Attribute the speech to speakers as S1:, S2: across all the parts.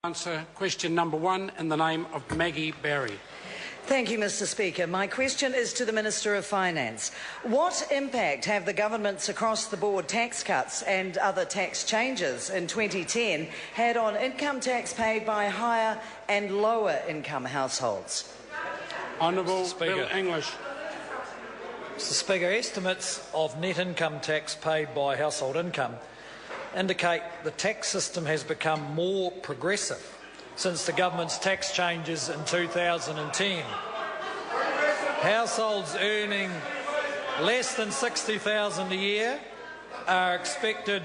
S1: Answer question number 1 in the name of Maggie Berry.
S2: Thank you, Mr. Speaker. My question is to the Minister of Finance. What impact have the government's across-the-board tax cuts and other tax changes in 2010 had on income tax paid by higher and lower income households?
S1: Honourable Bill English.
S3: Mr. Speaker, estimates of net income tax paid by household income indicate the tax system has become more progressive since the government's tax changes in 2010. Households earning less than $60,000 a year are expected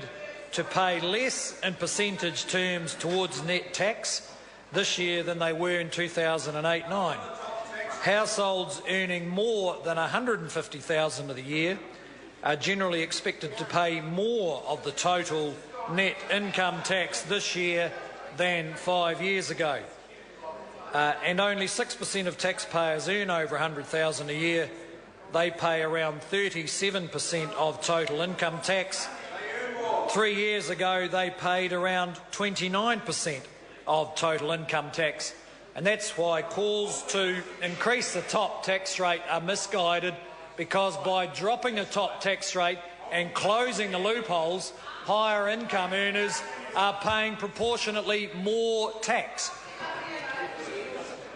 S3: to pay less in percentage terms towards net tax this year than they were in 2008-09. Households earning more than $150,000 a year are generally expected to pay more of the total net income tax this year than 5 years ago. And only 6% of taxpayers earn over $100,000 a year. They pay around 37% of total income tax. 3 years ago, they paid around 29% of total income tax. And that's why calls to increase the top tax rate are misguided, because by dropping the top tax rate and closing the loopholes, higher income earners are paying proportionately more tax.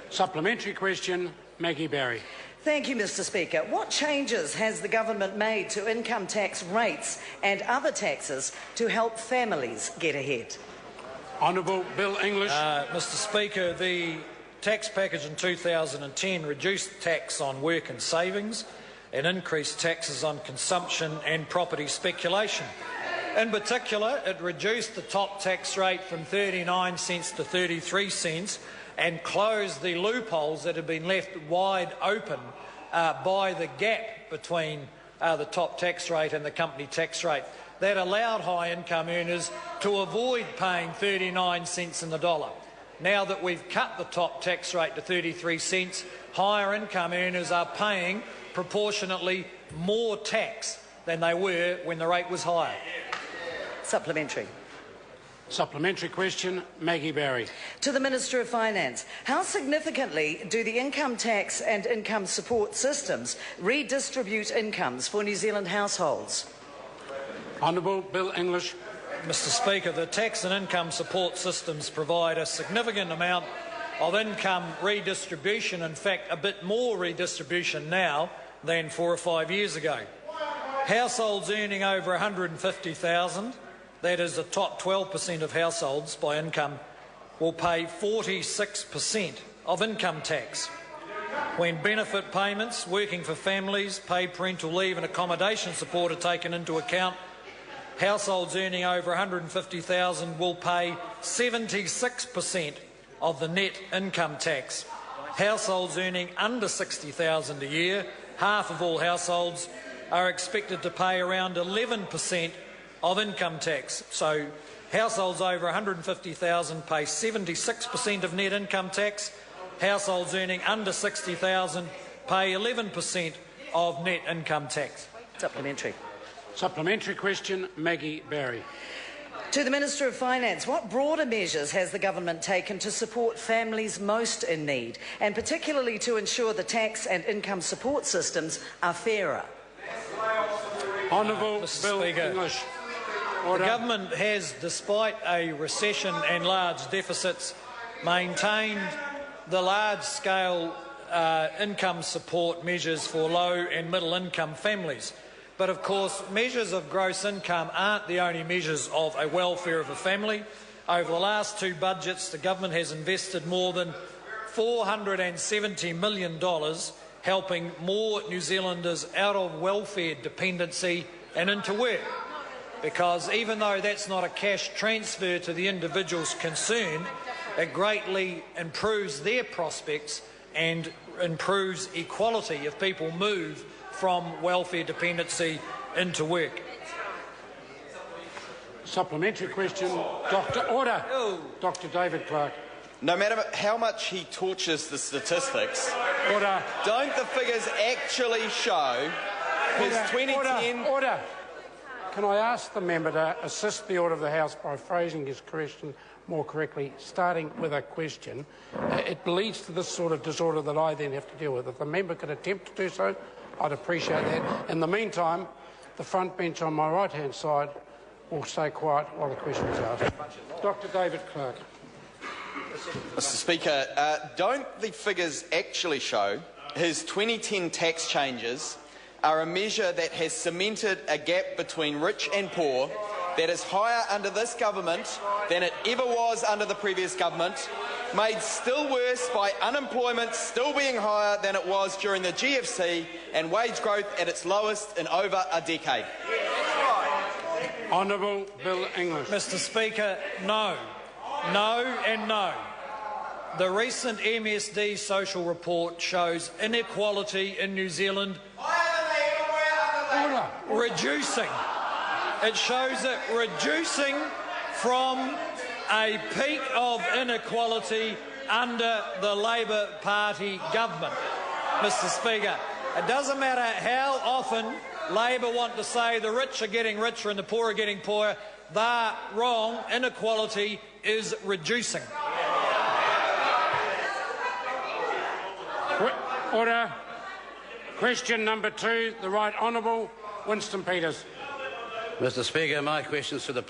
S1: Supplementary question, Maggie Berry.
S2: Thank you, Mr. Speaker. What changes has the government made to income tax rates and other taxes to help families get ahead?
S1: Honourable Bill English.
S3: Mr. Speaker, the tax package in 2010 reduced tax on work and savings and increased taxes on consumption and property speculation. In particular, it reduced the top tax rate from 39 cents to 33 cents and closed the loopholes that had been left wide open by the gap between the top tax rate and the company tax rate. That allowed high-income earners to avoid paying 39 cents in the dollar. Now that we've cut the top tax rate to 33 cents, higher income earners are paying proportionately more tax than they were when the rate was higher.
S2: Supplementary.
S1: Supplementary question, Maggie Berry.
S2: To the Minister of Finance, how significantly do the income tax and income support systems redistribute incomes for New Zealand households?
S1: Honourable Bill English.
S3: Mr. Speaker, the tax and income support systems provide a significant amount of income redistribution, in fact a bit more redistribution now than 4 or 5 years ago. Households earning over $150,000, that is the top 12% of households by income, will pay 46% of income tax. When benefit payments, working for families, paid parental leave and accommodation support are taken into account, households earning over $150,000 will pay 76% of the net income tax. Households earning under $60,000 a year, half of all households, are expected to pay around 11% of income tax. So households over $150,000 pay 76% of net income tax. Households earning under $60,000 pay 11% of net income tax.
S2: Supplementary.
S1: Supplementary question, Maggie Berry.
S2: To the Minister of Finance, what broader measures has the government taken to support families most in need, and particularly to ensure the tax and income support systems are fairer?
S1: Honourable
S3: Mr.
S1: Bill
S3: Speaker,
S1: English.
S3: The government has, despite a recession and large deficits, maintained the large-scale income support measures for low and middle-income families. But of course, measures of gross income aren't the only measures of a welfare of a family. Over the last 2 budgets, the government has invested more than $470 million helping more New Zealanders out of welfare dependency and into work. Because even though that's not a cash transfer to the individuals concerned, it greatly improves their prospects and improves equality if people move from welfare dependency into work.
S1: Supplementary question, Dr. David Clark.
S4: No matter how much he tortures the statistics,
S1: Order.
S4: Don't the figures actually show his 2010...
S1: Can I ask the member to assist the order of the House by phrasing his question more correctly, starting with a question? It leads to this sort of disorder that I then have to deal with. If the member could attempt to do so, I'd appreciate that. In the meantime, the front bench on my right-hand side will stay quiet while the question is asked. Dr. David Clark.
S4: Mr. Speaker, don't the figures actually show his 2010 tax changes are a measure that has cemented a gap between rich and poor that is higher under this government than it ever was under the previous government, made still worse by unemployment still being higher than it was during the GFC and wage growth at its lowest in over a decade?
S1: Honourable Bill English.
S3: Mr. Speaker, no. No and no. The recent MSD social report shows inequality in New Zealand reducing. It shows it reducing from a peak of inequality under the Labor Party government. Mr. Speaker, it doesn't matter how often Labor want to say the rich are getting richer and the poor are getting poorer, they're wrong. Inequality is reducing.
S1: Order. Question number 2, the Right Honourable Winston Peters.
S5: Mr. Speaker, my question is to the